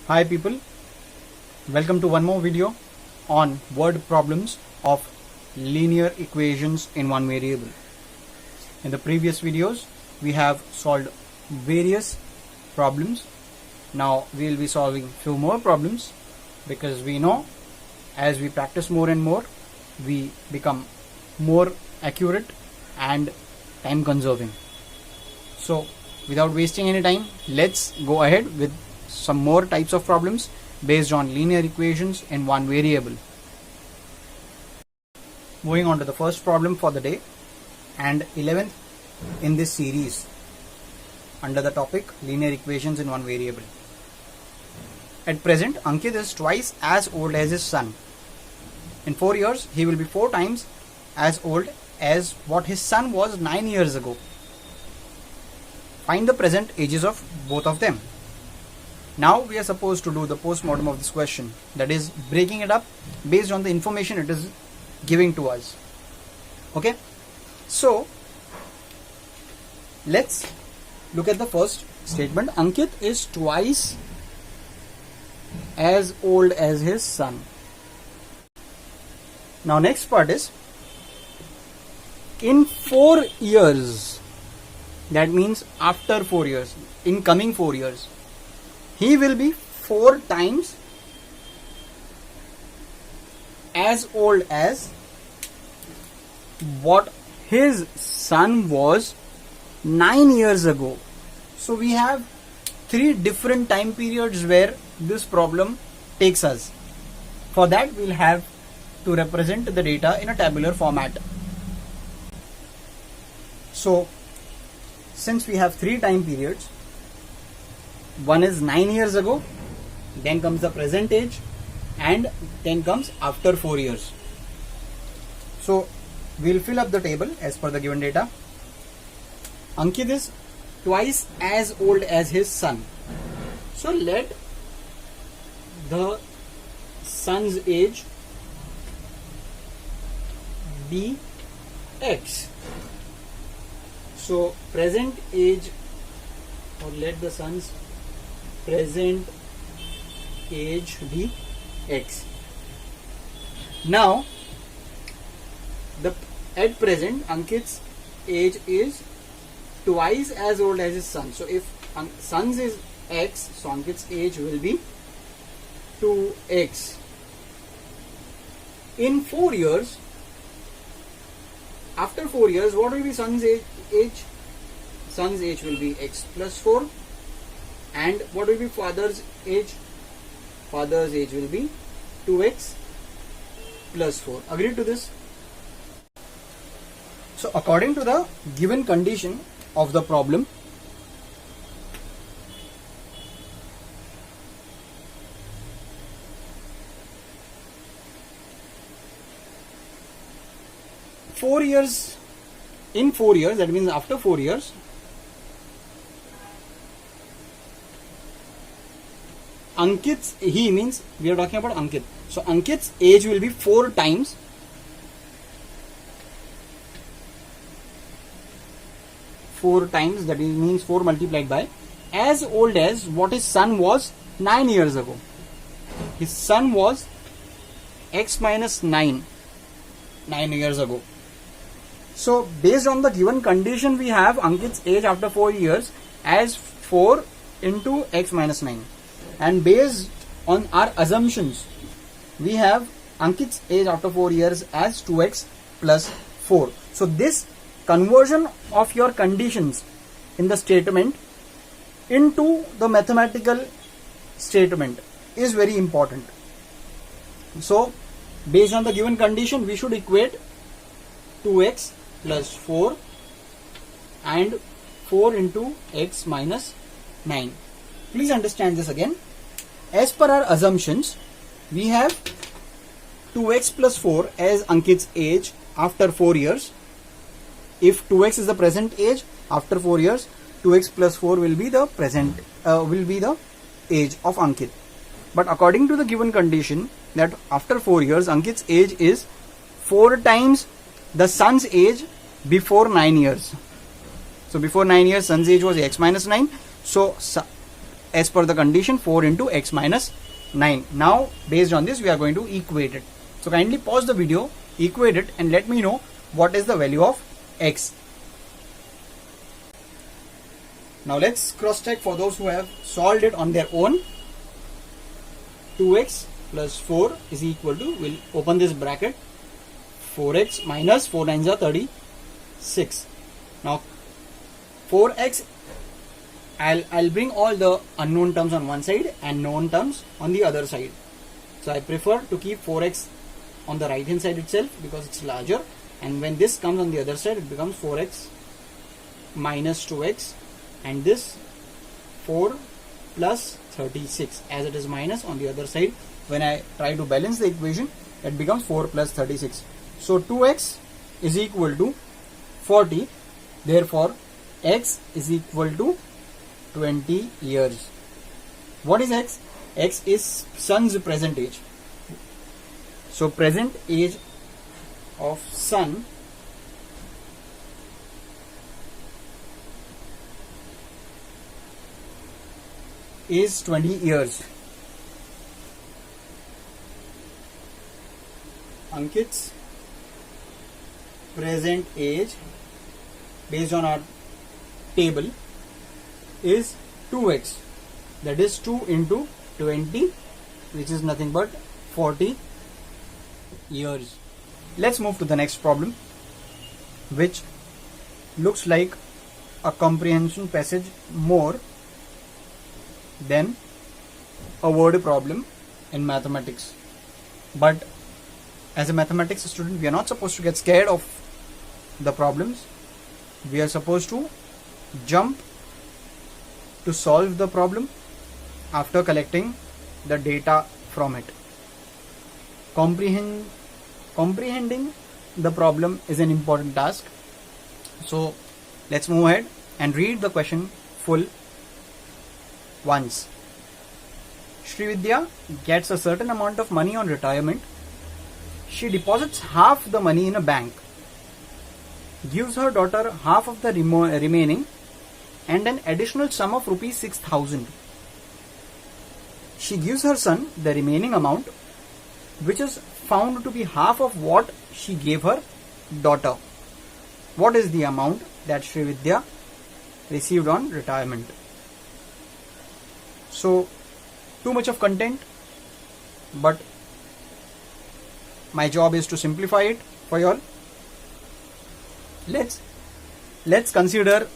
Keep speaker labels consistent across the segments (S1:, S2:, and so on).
S1: Hi people, welcome to one more video on word problems of linear equations in one variable. In the previous videos we have solved various problems. Now we will be solving few more problems because we know as we practice more and more we become more accurate and time conserving. So without wasting any time, let's go ahead with some more types of problems based on linear equations in one variable. Moving on to the first problem for the day and 11th in this series under the topic linear equations in one variable. At present, Ankit is twice as old as his son. In 4 years, he will be 4 times as old as what his son was 9 years ago. Find the present ages of both of them. Now we are supposed to do the postmortem of this question, that is breaking it up based on the information it is giving to us. Okay, so let's look at the first statement. Ankit is twice as old as his son. Now next part is in 4 years, that means after 4 years, in coming 4 years, he will be 4 times as old as what his son was 9 years ago. So we have 3 different time periods where this problem takes us. For that we'll have to represent the data in a tabular format. So since we have 3 time periods, one is 9 years ago, then comes the present age, and then comes after 4 years. So we'll fill up the table as per the given data. Ankit is twice as old as his son. So let the son's age be x. So present age, or let the son's present age be x. Now at present Ankit's age is twice as old as his son. So if son's is x, so Ankit's age will be 2x. In 4 years, after 4 years, what will be son's age? Son's age will be x plus 4. And what will be father's age? Father's age will be 2x plus 4. Agree to this? So according to the given condition of the problem, in 4 years, that means after 4 years, Ankit's, he means we are talking about Ankit. So Ankit's age will be 4 times that means 4 multiplied by as old as what his son was 9 years ago. His son was x minus 9 years ago. So based on the given condition, we have Ankit's age after 4 years as 4 into x minus 9. And based on our assumptions, we have Ankit's age after 4 years as 2x plus 4. So this conversion of your conditions in the statement into the mathematical statement is very important. So based on the given condition, we should equate 2x plus 4 and 4 into x minus 9. Please understand this again. As per our assumptions, we have 2x plus 4 as Ankit's age after 4 years. If 2x is the present age, after 4 years, 2x plus 4 will be the present, will be the age of Ankit. But according to the given condition that after 4 years, Ankit's age is 4 times the son's age before 9 years. So before 9 years, son's age was x minus 9. So as per the condition 4 into x minus 9. Now based on this we are going to equate it. So kindly pause the video, equate it and let me know what is the value of x. Now let's cross check for those who have solved it on their own. 2x plus 4 is equal to, we'll open this bracket, 4x minus 4 9s are 36. Now 4x, I'll bring all the unknown terms on one side and known terms on the other side. So I prefer to keep 4x on the right hand side itself because it's larger, and when this comes on the other side it becomes 4x minus 2x, and this 4 plus 36, as it is minus on the other side. When I try to balance the equation, it becomes 4 plus 36. So 2x is equal to 40. Therefore x is equal to 20 years. What is x? X is sun's present age. So present age of sun is 20 years. Ankit's present age based on our table is 2x, that is 2 into 20, which is nothing but 40 years. Let's move to the next problem, which looks like a comprehension passage more than a word problem in mathematics. But as a mathematics student, we are not supposed to get scared of the problems. We are supposed to jump to solve the problem after collecting the data from it. Comprehending the problem is an important task. So let's move ahead and read the question full once. Srividya gets a certain amount of money on retirement. She deposits half the money in a bank, gives her daughter half of the remaining and an additional sum of rupees 6,000. She gives her son the remaining amount, which is found to be half of what she gave her daughter. What is the amount that Srividya received on retirement? So, too much of content, but my job is to simplify it for you all. Let's consider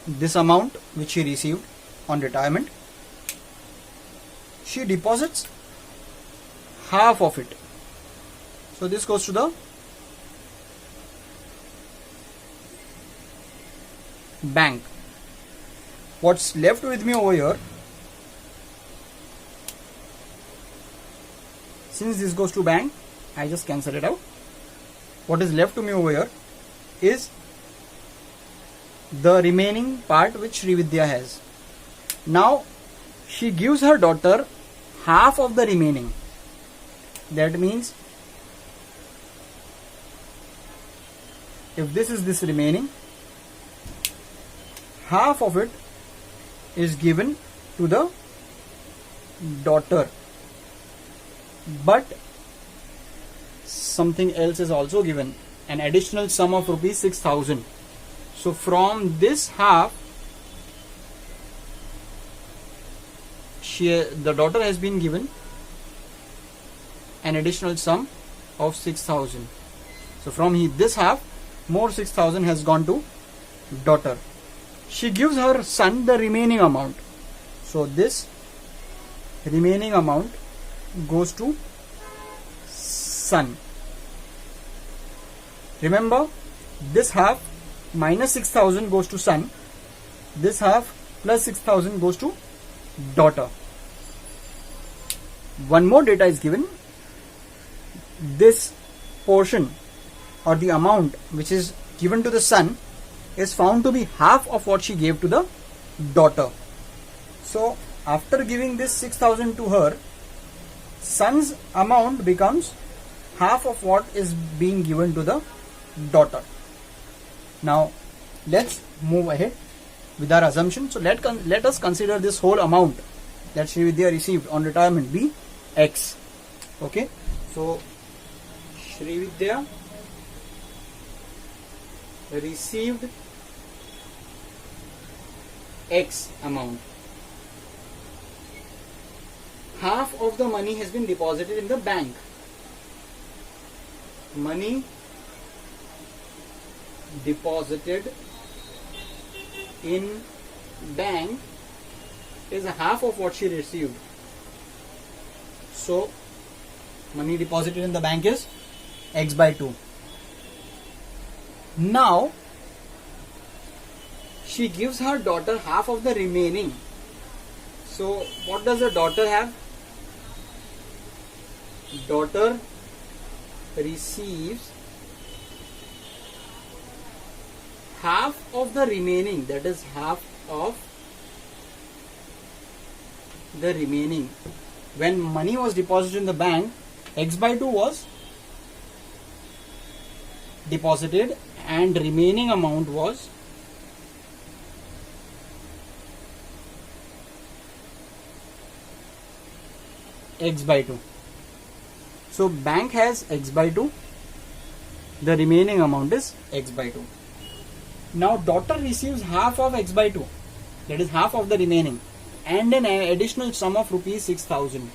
S1: this amount which she received on retirement. She deposits half of it. So this goes to the bank. What's left with me over here, since this goes to bank, I just cancel it out. What is left to me over here is the remaining part which Srividya has. Now she gives her daughter half of the remaining. That means if this is this remaining, half of it is given to the daughter, but something else is also given, an additional sum of rupees 6,000. So from this half, the daughter has been given an additional sum of 6,000. So from this half, more 6,000 has gone to daughter. She gives her son the remaining amount. So this remaining amount goes to son. Remember, this half minus 6,000 goes to son. This half plus 6,000 goes to daughter. One more data is given. This portion or the amount which is given to the son is found to be half of what she gave to the daughter. So after giving this 6,000 to her, son's amount becomes half of what is being given to the daughter. Now let's move ahead with our assumption. So let us consider this whole amount that Srividya received on retirement be X. Okay, so Srividya received X amount. Half of the money has been deposited in the bank. Money deposited in bank is half of what she received. So money deposited in the bank is X by 2. Now she gives her daughter half of the remaining. So what does the daughter have? Daughter receives half of the remaining, that is half of the remaining. When money was deposited in the bank, X by 2 was deposited and remaining amount was X by 2. So bank has X by 2, the remaining amount is X by 2. Now daughter receives half of X by 2, that is half of the remaining, and an additional sum of rupees 6,000.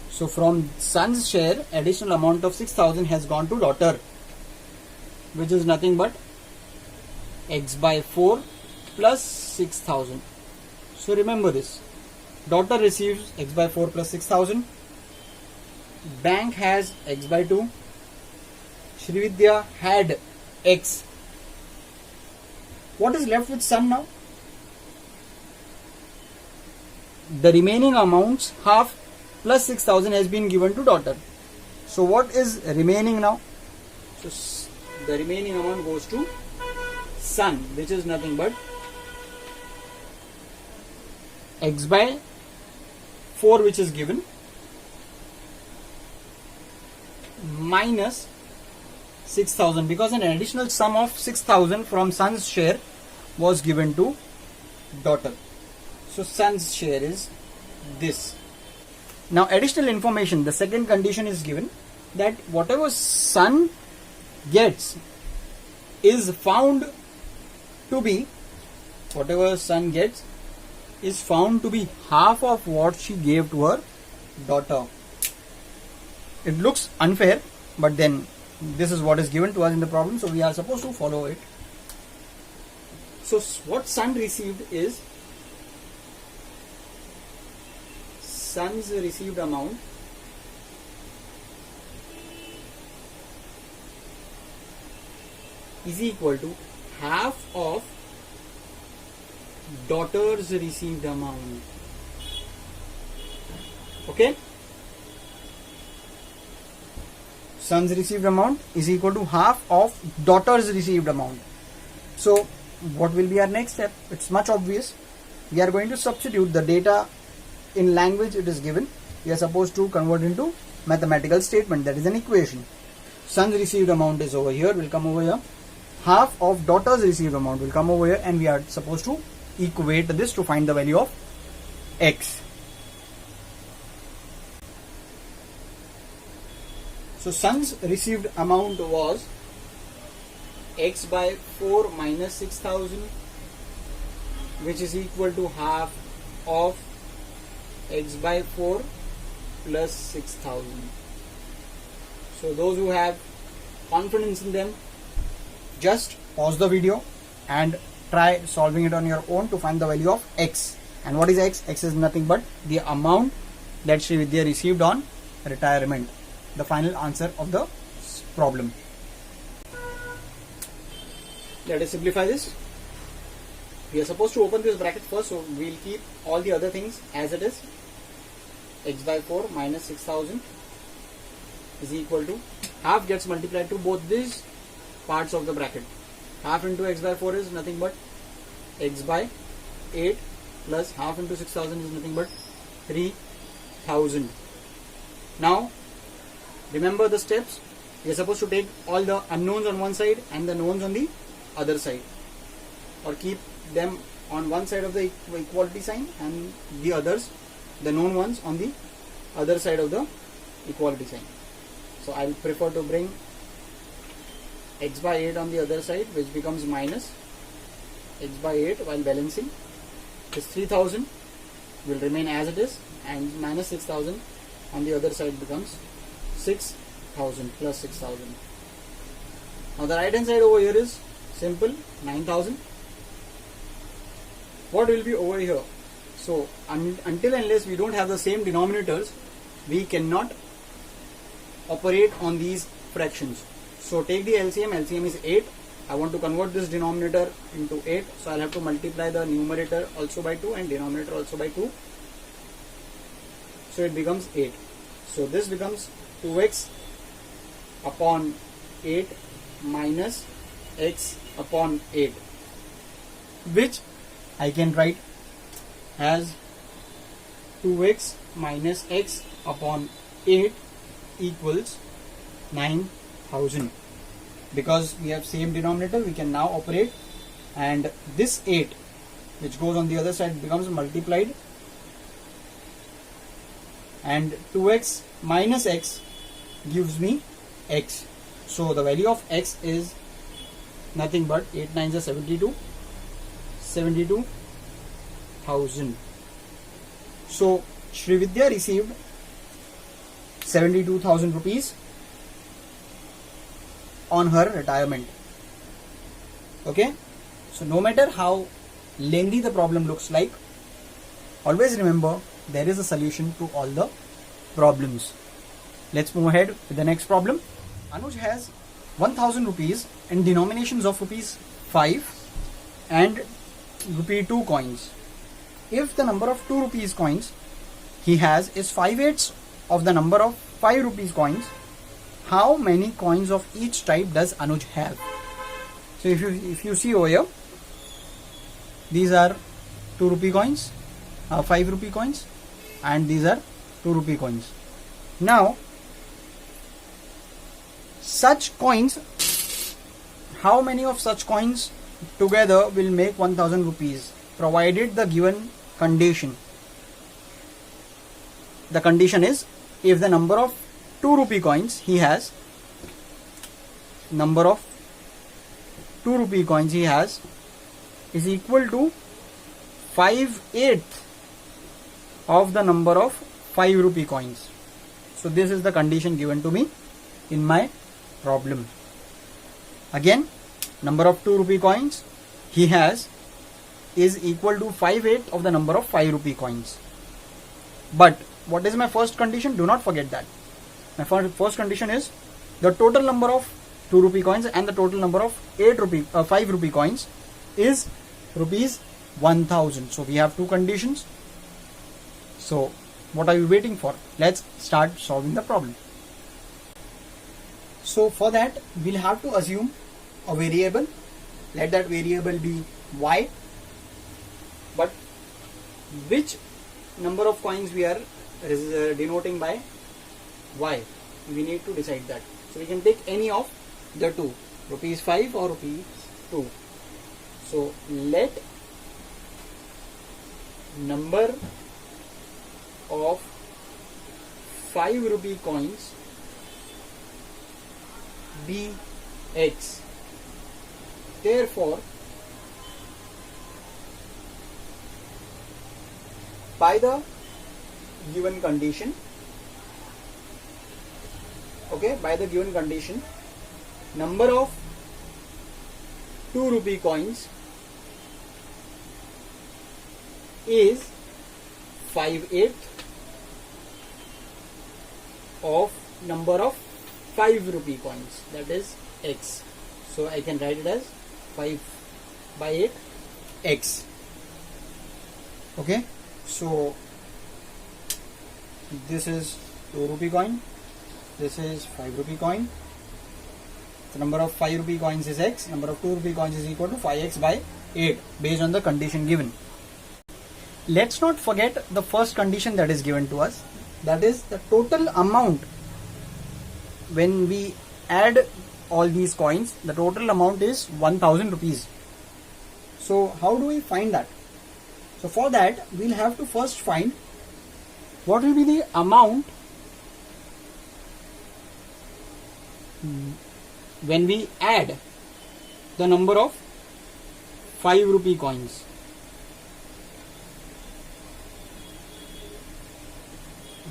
S1: So from son's share, additional amount of 6,000 has gone to daughter, which is nothing but X by 4 plus 6,000. So remember this. Daughter receives X by 4 plus 6,000. Bank has X by 2. Srividya had X. What is left with son now? The remaining amounts, half plus 6,000 has been given to daughter. So what is remaining now? So the remaining amount goes to son, which is nothing but X by 4, which is given, minus 6,000, because an additional sum of 6,000 from son's share was given to daughter. So son's share is this. Now additional information, the second condition is given that whatever son gets is found to be, half of what she gave to her daughter. It looks unfair, but then this is what is given to us in the problem, so we are supposed to follow it. So what son received is son's received amount is equal to half of daughter's received amount. Okay? Son's received amount is equal to half of daughter's received amount. So what will be our next step? It's much obvious. We are going to substitute the data in language it is given. We are supposed to convert into mathematical statement, that is an equation. Son's received amount is over here, will come over here. Half of daughter's received amount will come over here, and we are supposed to equate this to find the value of X. So son's received amount was X by 4 minus 6,000, which is equal to half of X by 4 plus 6,000. So those who have confidence in them, just pause the video and try solving it on your own to find the value of X. And what is X? X is nothing but the amount that Srividya received on retirement. The final answer of the problem. Let us simplify this. We are supposed to open this bracket first, so we will keep all the other things as it is. X by 4 minus 6,000 is equal to, half gets multiplied to both these parts of the bracket. Half into X by 4 is nothing but X by 8 plus half into 6,000 is nothing but 3,000. Now remember the steps. We are supposed to take all the unknowns on one side and the knowns on the other side, or keep them on one side of the equality sign and the others, the known ones, on the other side of the equality sign. So I'll prefer to bring x by 8 on the other side, which becomes minus x by 8 while balancing. This 3000 will remain as it is, and minus 6000 on the other side becomes 6000 plus 6000. Now the right hand side over here is simple, 9000. What will be over here? So until unless we don't have the same denominators, we cannot operate on these fractions. So take the LCM. LCM is 8. I want to convert this denominator into 8, so I'll have to multiply the numerator also by 2 and denominator also by 2. So it becomes 8. So this becomes 2x upon 8 minus x upon 8, which I can write as 2x minus x upon 8 equals 9000. Because we have same denominator, we can now operate, and this 8 which goes on the other side becomes multiplied, and 2x minus x gives me x. So the value of x is nothing but 8 9s are 72,000. So Srividya received 72,000 rupees on her retirement. Okay, so no matter how lengthy the problem looks like, always remember there is a solution to all the problems. Let's move ahead with the next problem. Anuj has 1000 rupees in denominations of rupees 5 and rupee 2 coins. If the number of 2 rupees coins he has is 5/8 of the number of 5 rupees coins, how many coins of each type does Anuj have? So if you see over here, these are 2 rupee coins, 5 rupee coins, and these are 2 rupee coins. Now such coins, how many of such coins together will make 1000 rupees, provided the given condition. The condition is, if the number of 2 rupee coins he has, number of 2 rupee coins he has is equal to 5/8 of the number of 5 rupee coins. So this is the condition given to me in my problem. Again, number of 2 rupee coins he has is equal to 5/8 of the number of 5 rupee coins. But what is my first condition? Do not forget that. My first condition is the total number of 2 rupee coins and the total number of 5 rupee coins is rupees 1000. So we have two conditions. So what are you waiting for? Let's start solving the problem. So for that, we'll have to assume a variable. Let that variable be y. But which number of coins we are denoting by y? We need to decide that. So we can take any of the two, rupees 5 or rupees 2. So let number of 5 rupee coins be x. Therefore, by the given condition, number of 2 rupee coins is 5/8 of number of 5 rupee coins, that is x. So I can write it as 5/8 x. Okay, so this is 2 rupee coin, this is 5 rupee coin. The number of 5 rupee coins is x, number of 2 rupee coins is equal to 5x by 8 based on the condition given. Let's not forget the first condition that is given to us, that is the total amount when we add all these coins, the total amount is 1000 rupees. So how do we find that? So for that, we'll have to first find what will be the amount when we add the number of 5 rupee coins.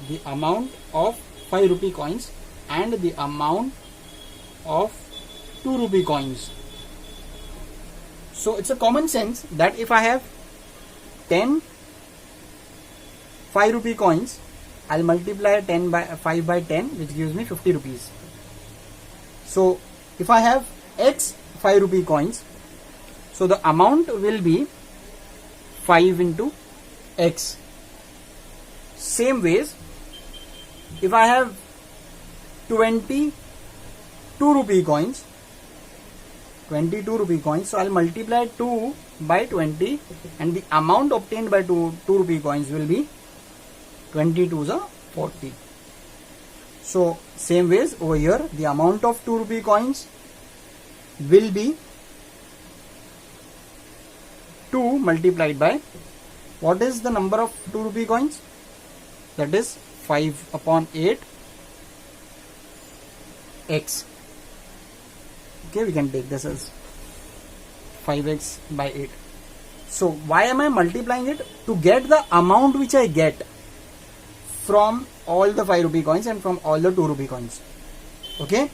S1: The amount of 5 rupee coins and the amount of 2 rupee coins. So it's a common sense that if I have 10 5 rupee coins, I'll multiply 10 by 5 by 10, which gives me 50 rupees. So if I have X 5 rupee coins, so the amount will be 5 into X. Same ways, if I have 22 rupee coins, so I'll multiply 2 by 20 and the amount obtained by 2 rupee coins will be 22 is 40. So same ways over here, the amount of 2 rupee coins will be 2 multiplied by, what is the number of 2 rupee coins? That is 5 upon 8 x. Okay, we can take this as 5x by 8. So why am I multiplying it? To get the amount which I get from all the 5 rupee coins and from all the 2 rupee coins. Okay.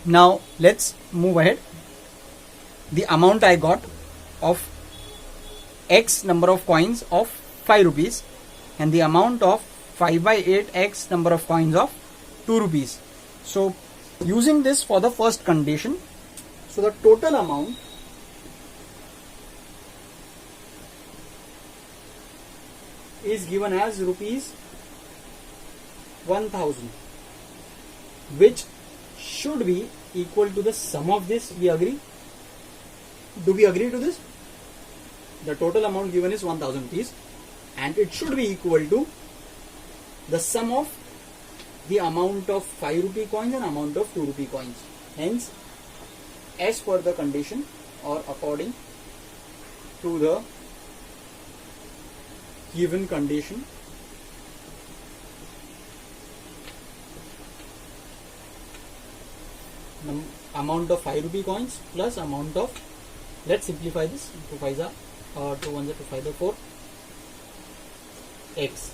S1: Now let's move ahead. The amount I got of x number of coins of 5 rupees and the amount of 5 by 8 x number of coins of 2 rupees. So using this for the first condition, so the total amount is given as rupees 1000, which should be equal to the sum of this. We agree? Do we agree to this? The total amount given is 1000 rupees and it should be equal to the sum of the amount of 5 rupee coins and amount of 2 rupee coins. Hence, as per the condition or according to the given condition, amount of 5 rupee coins plus amount of, let's simplify this, 2 5s are 2 1s are 2 5 are 4 x,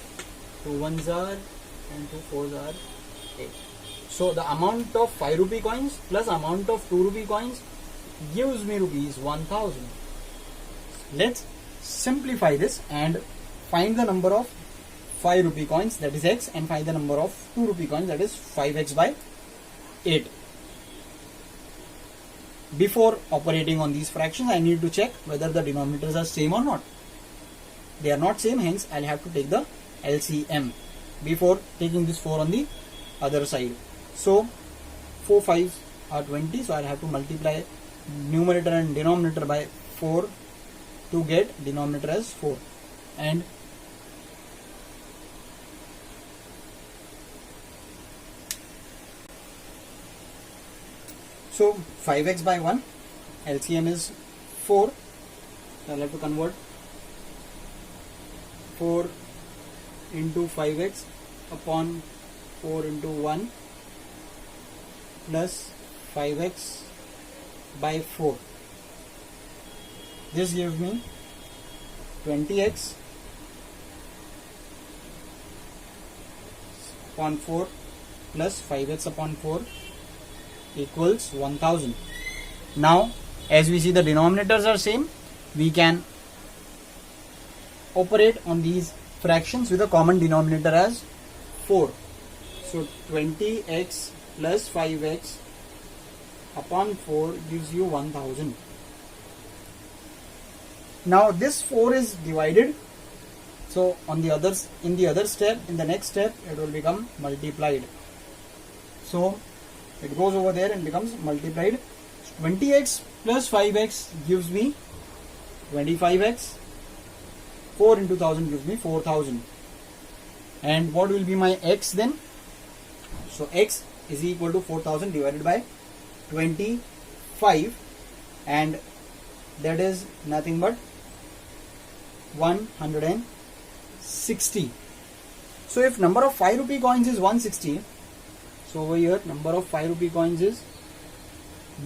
S1: 2 1s are and 2 4s are 8. So the amount of 5 rupee coins plus amount of 2 rupee coins gives me rupees 1000. Let's simplify this and find the number of 5 rupee coins, that is x, and find the number of 2 rupee coins, that is 5x by 8. Before operating on these fractions, I need to check whether the denominators are same or not. They are not same, hence I'll have to take the LCM before taking this 4 on the other side. So 4 5s are 20, so I'll have to multiply numerator and denominator by 4 to get denominator as 4, and so 5x by 1, LCM is 4, so I'll have to convert 4 into 5x upon 4 into 1 plus 5x by 4. This gives me 20x upon 4 plus 5x upon 4 equals 1000. Now, as we see the denominators are same, we can operate on these fractions with a common denominator as 4. So 20x plus 5x upon 4 gives you 1000. Now this 4 is divided, so on the others, in the other step, in the next step, it will become multiplied. So it goes over there and becomes multiplied. 20x plus 5x gives me 25x. 4 into 1000 gives me 4000. And what will be my x then? So x is equal to 4000 divided by 25, and that is nothing but 160. So if number of 5 rupee coins is 160, so over here number of 5 rupee coins is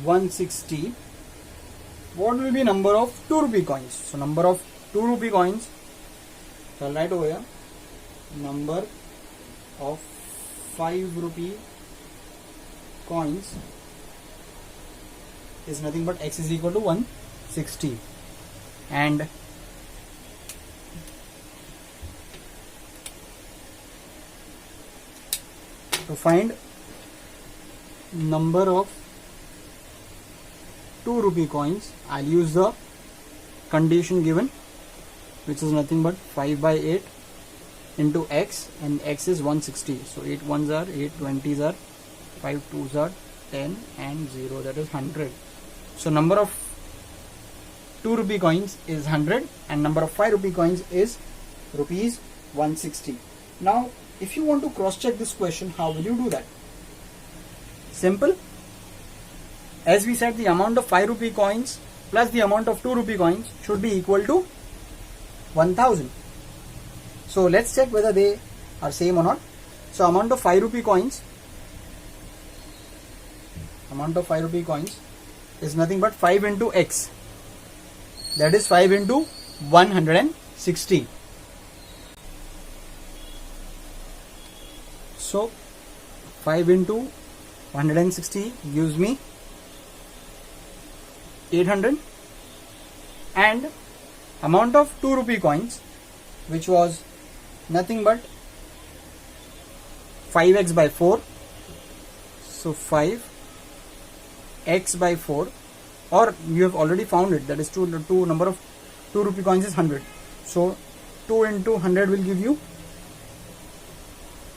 S1: 160, what will be number of 2 rupee coins? So number of 2 rupee coins, so I'll write over here, number of 5 rupee coins is nothing but x is equal to 160, and to find number of 2 rupee coins, I'll use the condition given, which is nothing but 5 by 8 into x, and x is 160. So 8 ones are 8, 20s are 5, 2s are 10, and 0, that is 100. So number of 2 rupee coins is 100 and number of 5 rupee coins is rupees 160. Now if you want to cross check this question, how will you do that? Simple. As we said, the amount of 5 rupee coins plus the amount of 2 rupee coins should be equal to 1000. So let's check whether they are same or not. So amount of 5 rupee coins is nothing but 5 into x, that is 5 into 160. So 5 into 160 gives me 800, and amount of 2 rupee coins, which was nothing but 5x by 4, so 5x by 4, or you have already found it, that is number of 2 rupee coins is 100, so 2 into 100 will give you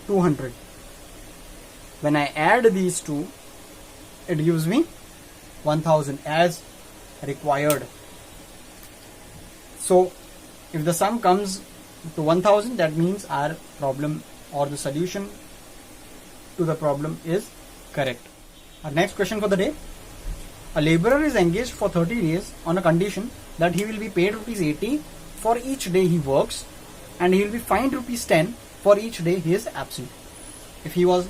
S1: 200. When I add these two, it gives me 1000 as required. So if the sum comes to 1000, that means our problem or the solution to the problem is correct. Our next question for the day: a laborer is engaged for 30 days on a condition that he will be paid rupees 80 for each day he works, and he will be fined rupees 10 for each day he is absent. If he was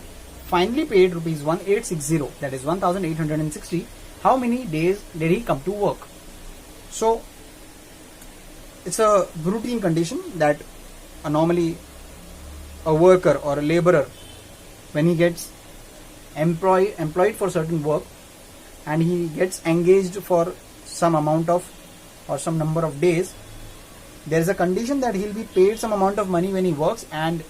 S1: finally paid rupees 1860, that is 1860, how many days did he come to work? So it's a routine condition that normally a worker or a laborer, when he gets employed for certain work and he gets engaged for some amount of or some number of days, there is a condition that he will be paid some amount of money when he works, and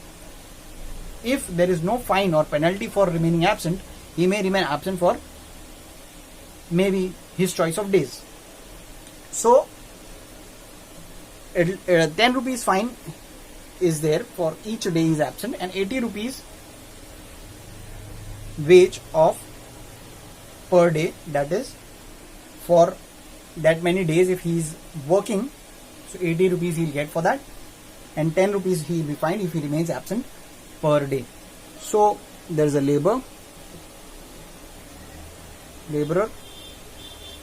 S1: if there is no fine or penalty for remaining absent, he may remain absent for maybe his choice of days. So 10 rupees fine is there for each day he is absent, and 80 rupees wage of per day, that is for that many days if he is working. So 80 rupees he will get for that, and 10 rupees he will be fined if he remains absent per day. So there is a laborer,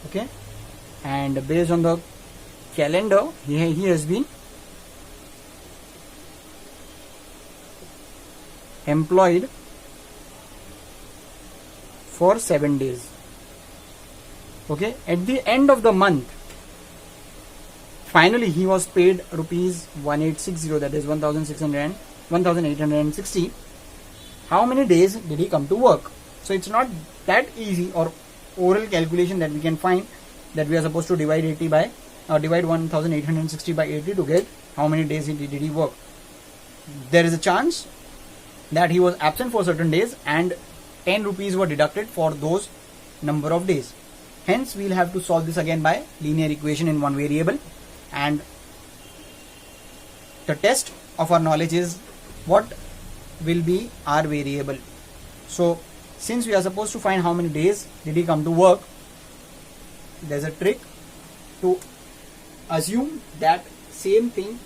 S1: okay, and based on the calendar he has been employed for 7 days. Okay, at the end of the month, finally he was paid rupees 1860, that is 1860. How many days did he come to work? So it's not that easy or oral calculation that we can find that we are supposed to divide 80 by divide 1860 by 80 to get how many days did he work. There is a chance that he was absent for certain days and 10 rupees were deducted for those number of days. Hence we will have to solve this again by linear equation in one variable, and the test of our knowledge is what will be our variable. So since we are supposed to find how many days did he come to work, there's a trick to assume that same thing,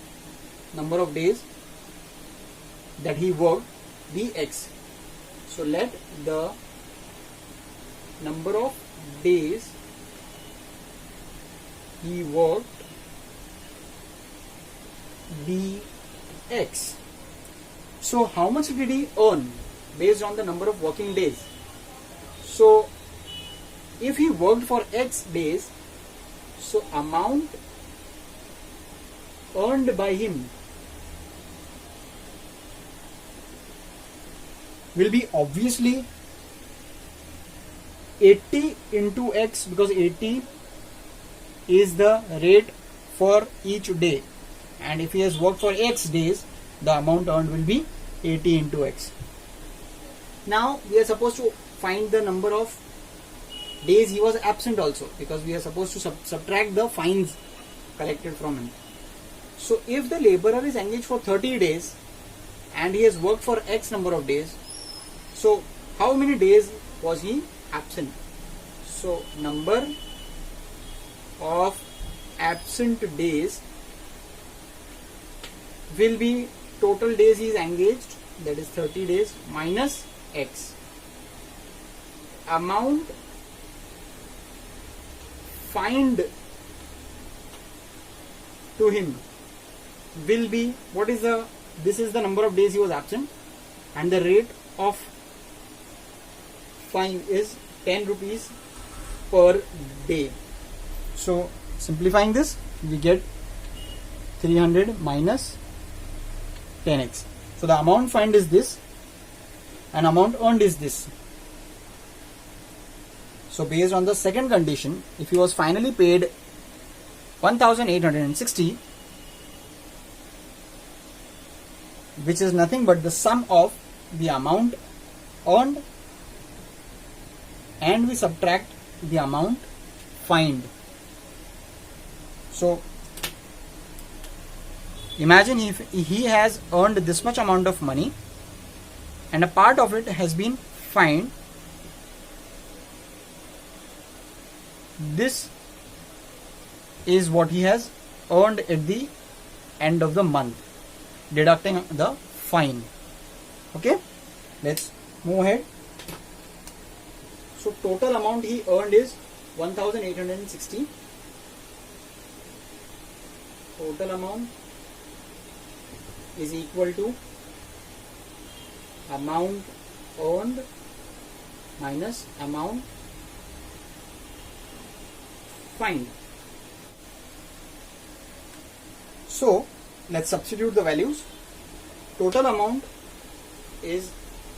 S1: number of days that he worked, be x. So let the number of days he worked dx. So how much did he earn based on the number of working days? So if he worked for x days, so amount earned by him will be obviously 80 into x, because 80 is the rate for each day, and if he has worked for x days, the amount earned will be 80 into x. Now we are supposed to find the number of days he was absent also, because we are supposed to subtract the fines collected from him. So if the laborer is engaged for 30 days and he has worked for x number of days, so how many days was he absent? So number of absent days will be total days he is engaged, that is 30 days, minus x. Amount fined to him will be, what is the, this is the number of days he was absent, and the rate of fine is 10 rupees per day. So simplifying this, we get 300 minus 10x. So the amount fined is this and amount earned is this. So based on the second condition, if he was finally paid 1860, which is nothing but the sum of the amount earned and we subtract the amount fined. So imagine if he has earned this much amount of money and a part of it has been fined. This is what he has earned at the end of the month, deducting the fine. Okay, let's move ahead. So total amount he earned is 1860. Total amount is equal to amount earned minus amount fined. So let's substitute the values. Total amount is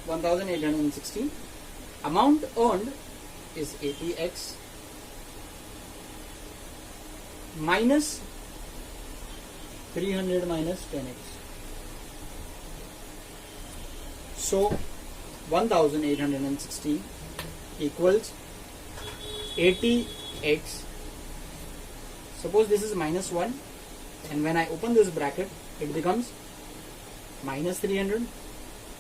S1: 1860. Amount earned is 80x minus 300 minus 10x. So 1860 equals 80x. Suppose this is minus 1, and when I open this bracket it becomes minus 300,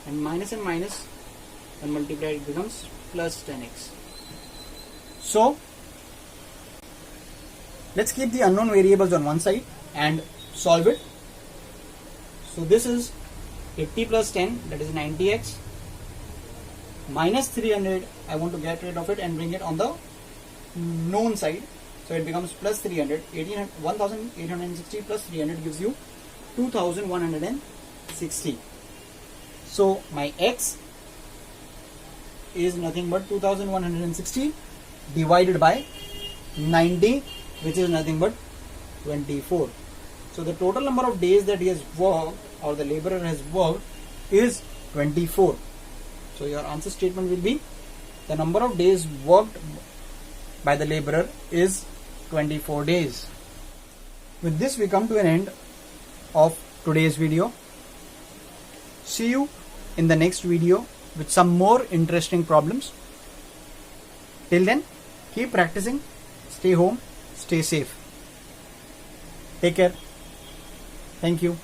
S1: and minus when multiplied it becomes plus 10x. So let's keep the unknown variables on one side and solve it. So this is 80 plus 10, that is 90x, minus 300, I want to get rid of it and bring it on the known side, so it becomes plus 300. 1860 plus 300 gives you 2160. So my x is nothing but 2160 divided by 90, which is nothing but 24. So the total number of days that he has worked, or the laborer has worked, is 24. So your answer statement will be the number of days worked by the laborer is 24 days. With this we come to an end of today's video. See you in the next video with some more interesting problems. Till then, keep practicing, stay home, stay safe. Take care. Thank you.